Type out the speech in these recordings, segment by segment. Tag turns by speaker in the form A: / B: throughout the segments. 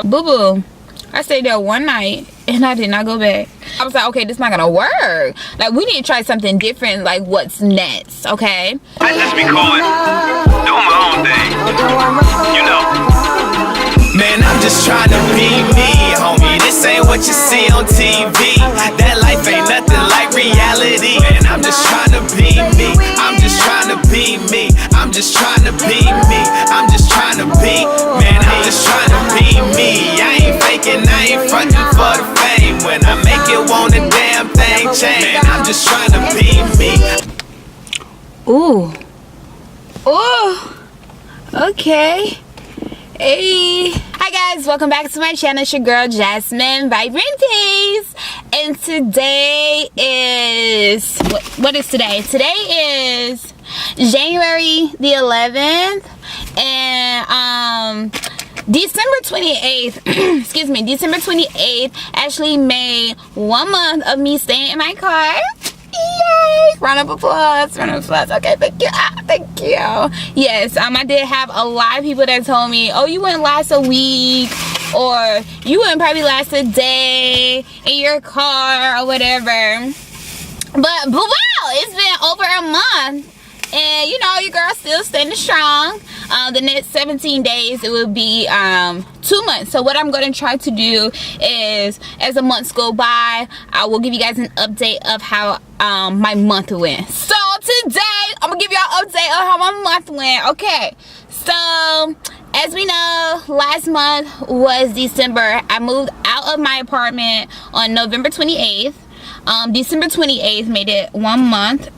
A: Boo-boo, I stayed there one night and I did not go back. I was like, okay, this is not gonna work. Like, we need to try something different. Like, what's next? Okay.
B: I just be calling, doing my own thing, you know. Man, I'm just trying to be me, homie. This ain't what you see on TV. That life ain't nothing like reality. Man, I'm just trying to be me. I'm just trying to be me. I'm just trying to be me. I'm just trying to be. Man, I'm just trying to be me. I ain't faking, I ain't frontin' for the fame. When I make it, won't a damn thing change. Man, I'm just trying to be me.
A: Ooh. Ooh. Okay. Hey. Hi guys, welcome back to my channel. It's your girl Jasmine, VibrantPeace. And today is what is today? Today is January the 11th and December 28th excuse me, December 28th actually made 1 month of me staying in my car. Yay! Round of applause, round of applause. Okay, thank you, thank you. Yes, I did have a lot of people that told me, oh, you wouldn't last a week, or you wouldn't probably last a day in your car or whatever. But wow, it's been over a month. And you know, your girl's still standing strong. The next 17 days it will be 2 months. So what I'm going to try to do is, as the months go by, I will give you guys an update of how my month went. So today I'm gonna give y'all an update of how my month went. Okay, so as we know, last month was December. I moved out of my apartment on November 28th. December 28th made it 1 month.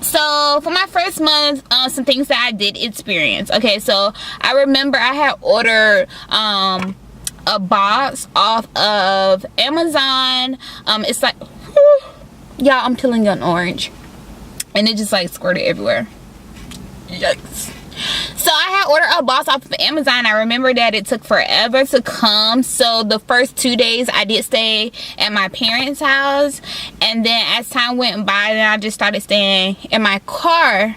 A: So for my first month, some things that I did experience. Okay, so I remember I had ordered a box off of Amazon. It's like, y'all, I'm telling you, an orange, and it just like squirted everywhere. Yikes. So I had ordered a box off of Amazon. I remember that it took forever to come. So the first 2 days I did stay at my parents' house. And then as time went by, then I just started staying in my car.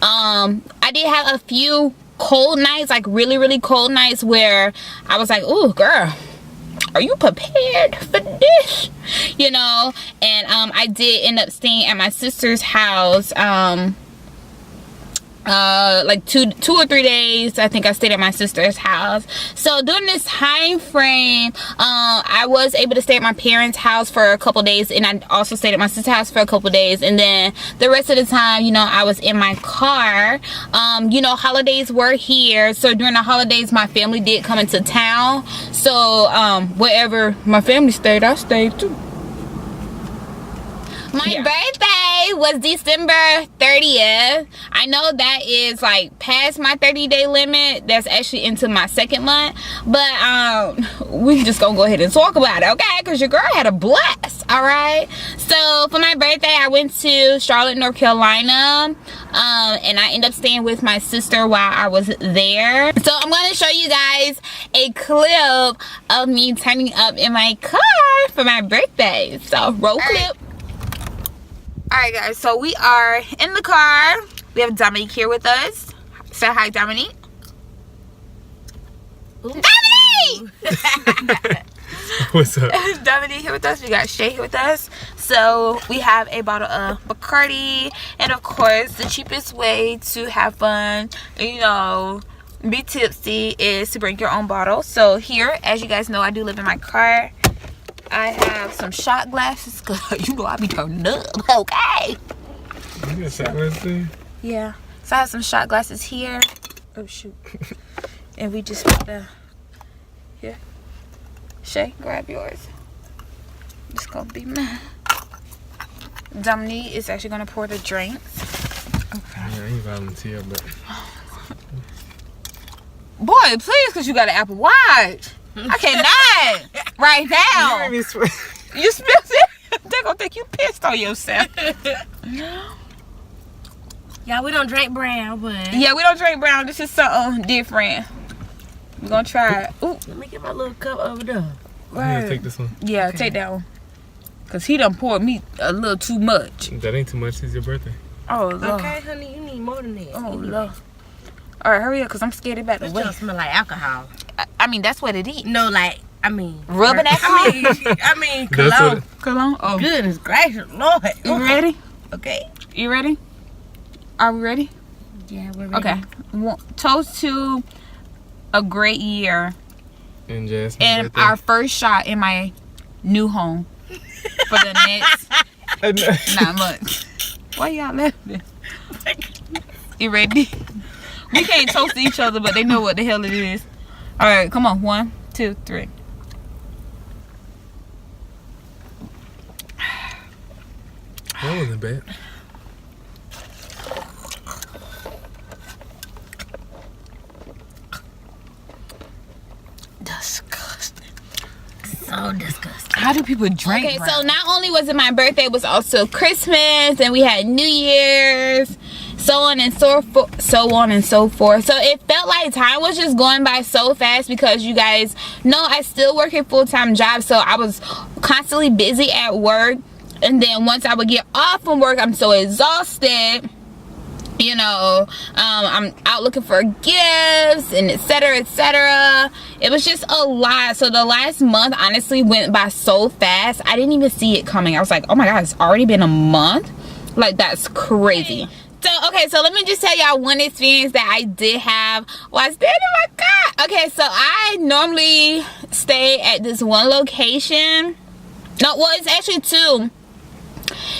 A: I did have a few cold nights, like really cold nights, where I was like, ooh, girl, are you prepared for this? You know, and I did end up staying at my sister's house. Like two or 3 days I think I stayed at my sister's house. So during this time frame, I was able to stay at my parents' house for a couple days, and I also stayed at my sister's house for a couple days, and then the rest of the time, you know, I was in my car. You know, holidays were here, so during the holidays my family did come into town. So wherever my family stayed, I stayed too. My birthday was December 30th. I know that is like past my 30-day limit. That's actually into my second month. But we just gonna go ahead and talk about it, okay? Because your girl had a blast, all right? So for my birthday, I went to Charlotte, North Carolina. And I ended up staying with my sister while I was there. So I'm going to show you guys a clip of me turning up in my car for my birthday. So roll clip. Alright guys, so we are in the car. We have Dominique here with us. Say hi, Dominique. Ooh. Dominique!
C: What's up?
A: Dominique here with us. We got Shay here with us. So we have a bottle of Bacardi. And of course, the cheapest way to have fun, you know, be tipsy, is to bring your own bottle. So here, as you guys know, I do live in my car. I have some shot glasses, because you know I be turned up, okay?
C: You got shot glasses there?
A: Yeah. So I have some shot glasses here. Oh, shoot. And we just put the... Here. Shay, grab yours. It's going to be mine. Dominique is actually going to pour the drinks. Okay.
C: Yeah, I ain't volunteer, but...
A: Boy, please, because you got an Apple Watch. I cannot right now.
C: You
A: spilled it. They're gonna think you pissed on yourself.
D: Yeah, we don't drink brown, but
A: yeah, we don't drink brown. This is something different. We're gonna try it. Ooh,
D: let me get my little cup over there.
C: Right. Take this one.
A: Yeah, okay. Take that one. Cause he done poured me a little too much.
C: That ain't too much. It's your birthday.
A: Oh Lord.
D: Okay, honey, you need more than that.
A: Oh Lord. All right, hurry up, cause I'm scared about the
D: This
A: way.
D: don't smell like alcohol.
A: I mean, that's what it is.
D: No, like, I mean.
A: Rubbing alcohol?
D: I mean,
C: That's
D: cologne.
C: what.
A: Cologne? Oh.
D: Goodness gracious, Lord.
A: You ready?
D: Okay.
A: You ready? Are we ready?
D: Yeah, we're ready.
A: Okay. Toast to a great year
C: And Jasmine's
A: and
C: birthday.
A: our first shot in my new home for the next 9 months. Why y'all laughing? You ready? We can't toast each other, but they know what the hell it is. All right, come on. 1, 2, 3.
C: That wasn't bad.
D: Disgusting. So disgusting.
A: How do people drink? Okay,
B: brown?
A: so not only was it my birthday, it was also Christmas, and we had New Year's, so on and so forth. So it felt like time was just going by so fast because you guys know I still work a full-time job, so I was constantly busy at work. And then once I would get off from work, I'm so exhausted. You know, I'm out looking for gifts and etc, etc. It was just a lot. So the last month honestly went by so fast. I didn't even see it coming. I was like, oh my god, it's already been a month. Like, that's crazy. So okay, so let me just tell y'all one experience that I did have while staying in my car. Okay, so I normally stay at this one location. No, well, it's actually two.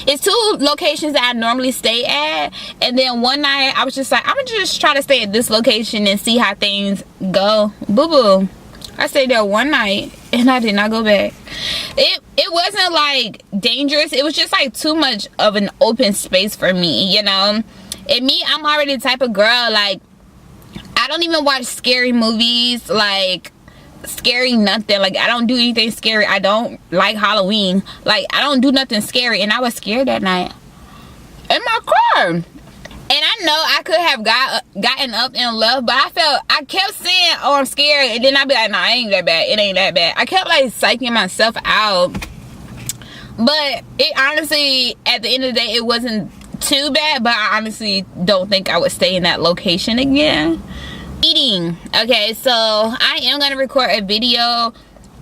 A: It's 2 locations that I normally stay at, and then one night I was just like, I'm gonna just try to stay at this location and see how things go. Boo-boo. I stayed there one night and I did not go back. It wasn't like dangerous, it was just like too much of an open space for me, you know. And me, I'm already the type of girl, like, I don't even watch scary movies, like scary nothing. Like, I don't do anything scary. I don't like Halloween. Like, I don't do nothing scary, and I was scared that night in my car. And I know I could have gotten up and left, but I kept saying, oh, I'm scared, and then I'd be like, nah, it ain't that bad, it ain't that bad. I kept like psyching myself out, but it honestly, at the end of the day, it wasn't too bad. But I honestly don't think I would stay in that location again. Eating. Okay, so I am gonna record a video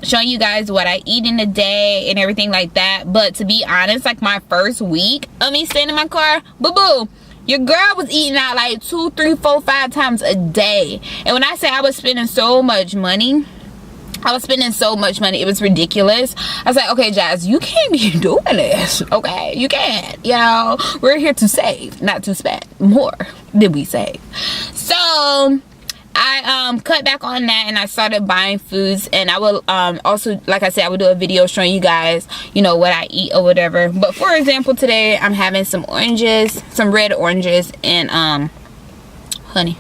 A: showing you guys what I eat in a day and everything like that. But to be honest, like, my first week of me staying in my car, boo-boo, your girl was eating out like 2, 3, 4, 5 times a day. And when I say I was spending so much money, it was ridiculous. I was like, okay, Jazz, you can't be doing this. Okay, you can't. You know, we're here to save, not to spend more than we save. So I cut back on that, and I started buying foods. And I will also, like I said, I will do a video showing you guys, you know, what I eat or whatever. But for example, today I'm having some oranges, some red oranges, and honey.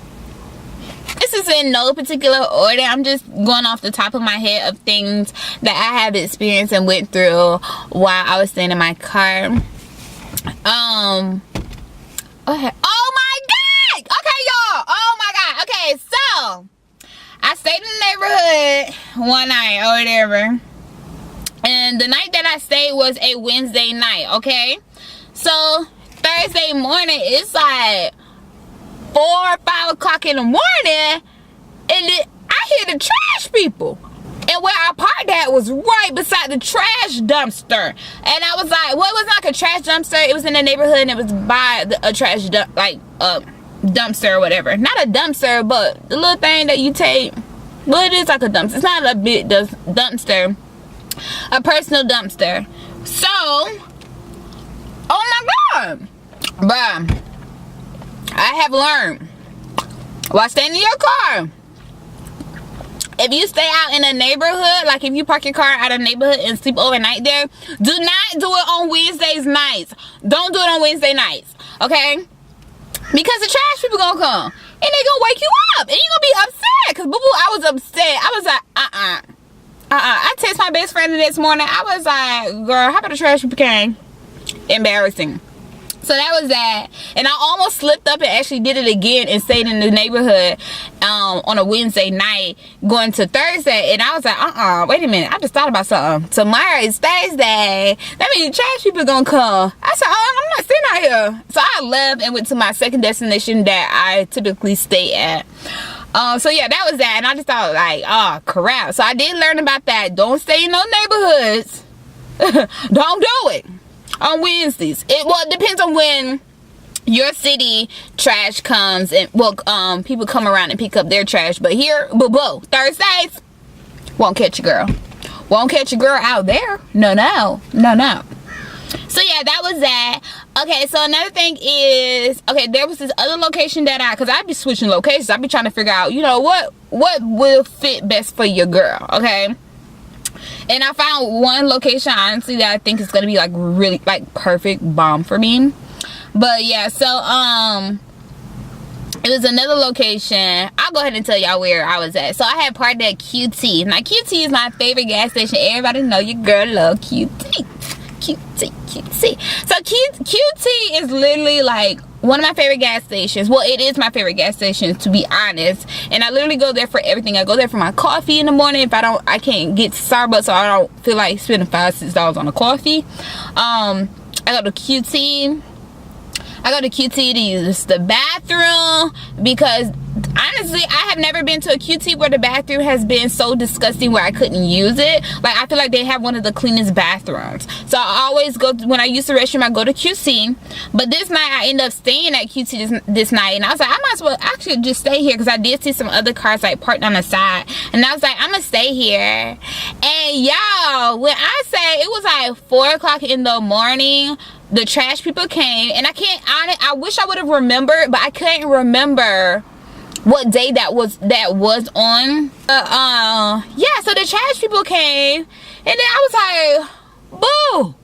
A: This is in no particular order. I'm just going off the top of my head of things that I have experienced and went through while I was staying in my car. Okay. Oh my god! Okay, y'all. Oh my god. Okay, so I stayed in the neighborhood one night or whatever, and the night that I stayed was a Wednesday night. Okay, so Thursday morning, it's like 4 or 5 o'clock in the morning, and I hear the trash people. And where I parked at was right beside the trash dumpster. And I was like, well, it was like a trash dumpster. It was in the neighborhood, and it was by a trash dump, like a dumpster or whatever. Not a dumpster, but the little thing that you take. Well, it is like a dumpster. It's not a big dumpster. A personal dumpster. So, oh my god, bruh, I have learned while staying in your car, if you stay out in a neighborhood, like if you park your car out of a neighborhood and sleep overnight there, do not do it on Wednesdays nights. Don't do it on Wednesday nights, okay? Because the trash people gonna come and they gonna wake you up, and you gonna be upset. Cause boo boo, I was upset. I was like, I text my best friend the next morning. I was like, girl, how about the trash people came? Embarrassing. So that was that. And I almost slipped up and actually did it again and stayed in the neighborhood on a Wednesday night going to Thursday. And I was like, wait a minute, I just thought about something. Tomorrow is Thursday. That means the trash people gonna come. I said, I'm not staying out here. So I left and went to my second destination that I typically stay at. So yeah, that was that. And I just thought like, oh crap. So I did learn about that. Don't stay in no neighborhoods. Don't do it on Wednesdays. It depends on when your city trash comes and people come around and pick up their trash. But here, Thursdays, won't catch a girl. Won't catch a girl out there. No. So yeah, that was that. Okay, so another thing is, okay, there was this other location that because I be switching locations. I be trying to figure out, you know, what will fit best for your girl, okay? And I found one location, honestly, that I think is gonna be like really like perfect bomb for me. But yeah, so it was another location. I'll go ahead and tell y'all where I was at. So I had parked at QT. Now QT is my favorite gas station. Everybody know your girl love QT. So QT is literally like one of my favorite gas stations. Well, it is my favorite gas station, to be honest. And I literally go there for everything. I go there for my coffee in the morning. If I can't get to Starbucks, so I don't feel like spending $5-6 on a coffee. I go to QT. I go to QT to use the bathroom because honestly, I have never been to a QT where the bathroom has been so disgusting where I couldn't use it. Like, I feel like they have one of the cleanest bathrooms. So I always go, when I use the restroom, I go to QT. But this night, I end up staying at QT this night. And I was like, I might as well actually just stay here because I did see some other cars like parked on the side. And I was like, I'm going to stay here. And y'all, when I say it was like 4 o'clock in the morning, the trash people came. And I wish I would have remembered, but I couldn't remember what day that was on. Yeah, so the trash people came, and then I was like, boo,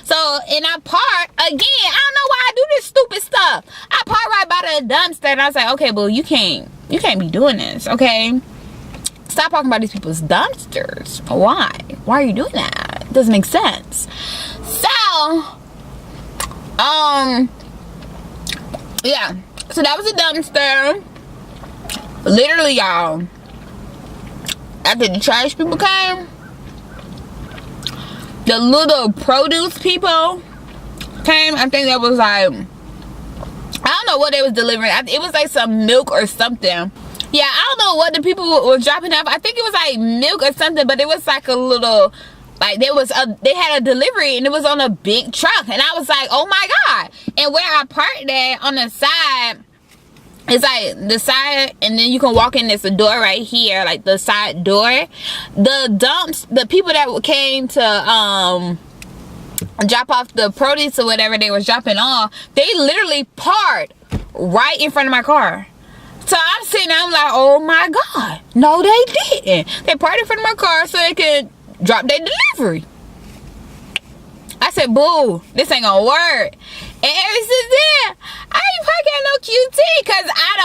A: so, and I parked again. I don't know why I do this stupid stuff. I parked right by the dumpster, and I was like, okay, boo, you can't be doing this, okay? Stop talking about these people's dumpsters. Why are you doing that? It doesn't make sense. So yeah, so that was a dumpster. Literally, y'all, after the trash people came, the little produce people came. I think that was like, I don't know what they was delivering. It was like some milk or something. Yeah, I don't know what the people were dropping off. I think it was like milk or something, but it was like a little, like they had a delivery and it was on a big truck. And I was like, oh my God. And where I parked at on the side, it's like the side, and then you can walk in, there's a door right here, like the side door. The people that came to drop off the produce or whatever they was dropping off, they literally parked right in front of my car. So I'm sitting there, I'm like, oh my God. No, they didn't. They parked in front of my car so they could drop their delivery. I said, boo, this ain't gonna work. And ever since then, I ain't parking at no QT because I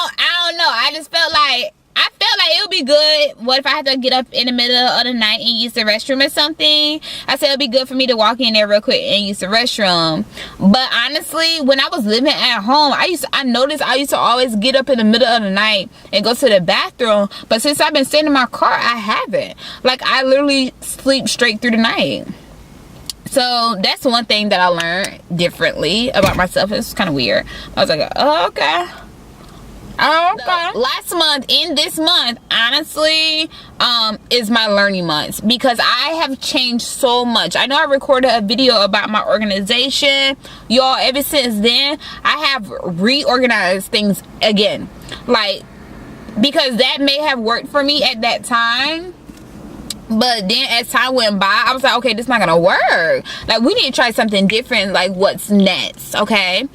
A: don't know. I just felt like it would be good. What if I had to get up in the middle of the night and use the restroom or something? I said it'd be good for me to walk in there real quick and use the restroom. But honestly, when I was living at home, I noticed I used to always get up in the middle of the night and go to the bathroom. But since I've been staying in my car, I haven't. Like, I literally sleep straight through the night. So that's one thing that I learned differently about myself. It's kind of weird. I was like, oh, okay. Last month, in this month, honestly, is my learning month because I have changed so much. I know I recorded a video about my organization. Y'all, ever since then, I have reorganized things again. Like, because that may have worked for me at that time. But then as time went by, I was like, okay, this is not gonna work. Like, we need to try something different. Like, what's next? Okay,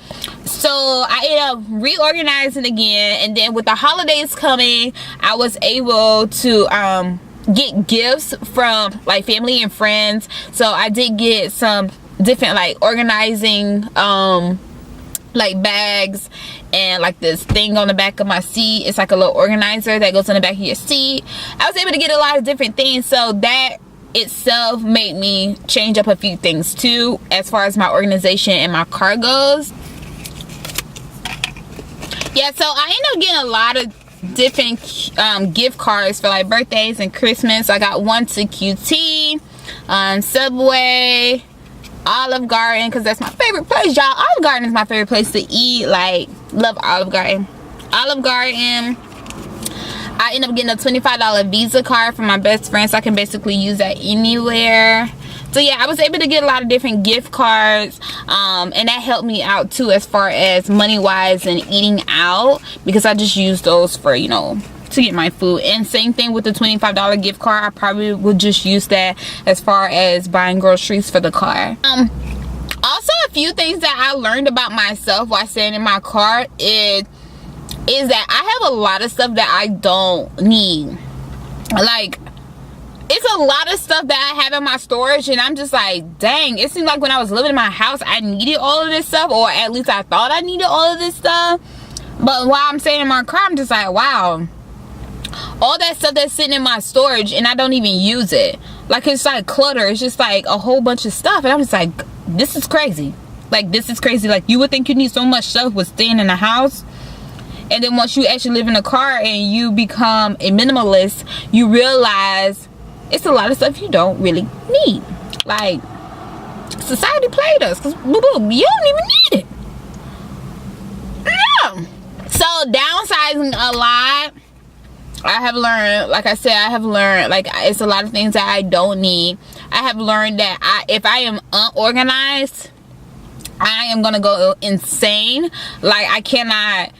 A: so I ended up reorganizing again. And then with the holidays coming, I was able to get gifts from like family and friends. So I did get some different like organizing like bags, and like this thing on the back of my seat. It's like a little organizer that goes on the back of your seat. I was able to get a lot of different things, so that itself made me change up a few things too as far as my organization and my car goes. Yeah, so I ended up getting a lot of different gift cards for like birthdays and Christmas. I got one to QT, Subway, Olive Garden, because that's my favorite place, y'all. Olive Garden is my favorite place to eat. Like, love Olive Garden. Olive Garden, I end up getting a $25 Visa card from my best friend, so I can basically use that anywhere. So yeah, I was able to get a lot of different gift cards, and that helped me out too as far as money wise and eating out, because I just used those for, you know, to get my food. And same thing with the $25 gift card, I probably would just use that as far as buying groceries for the car. Also, a few things that I learned about myself while staying in my car is that I have a lot of stuff that I don't need. Like, it's a lot of stuff that I have in my storage, and I'm just like, dang, it seemed like when I was living in my house I needed all of this stuff, or at least I thought I needed all of this stuff. But while I'm staying in my car, I'm just like, wow, all that stuff that's sitting in my storage and I don't even use it. Like, it's like clutter. It's just like a whole bunch of stuff, and I'm just like, this is crazy. Like, this is crazy. Like, you would think you need so much stuff with staying in the house, and then once you actually live in a car and you become a minimalist, you realize it's a lot of stuff you don't really need. Like, society played us, because boo boo, you don't even need it. Yeah. So downsizing a lot, I have learned, like I said, I have learned, like, it's a lot of things that I don't need. I have learned that if I am unorganized, I am gonna go insane. Like, I cannot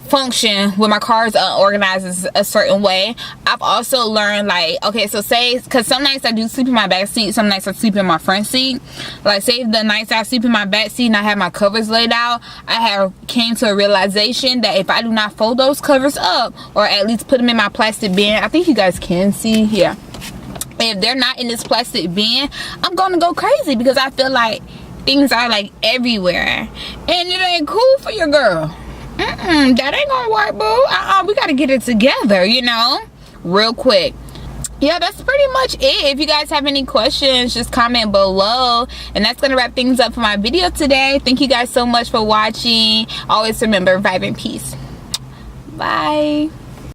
A: function when my car is unorganized a certain way. I've also learned, like, okay, so say, because some nights I do sleep in my back seat, some nights I sleep in my front seat. Like, say the nights I sleep in my back seat and I have my covers laid out, I have came to a realization that if I do not fold those covers up, or at least put them in my plastic bin, I think you guys can see here, if they're not in this plastic bin, I'm gonna go crazy, because I feel like things are like everywhere, and it ain't cool for your girl. That ain't gonna work, boo. We gotta get it together, you know, real quick. Yeah, that's pretty much it. If you guys have any questions, just comment below, and that's gonna wrap things up for my video today. Thank you guys so much for watching. Always remember, vibrant peace. Bye.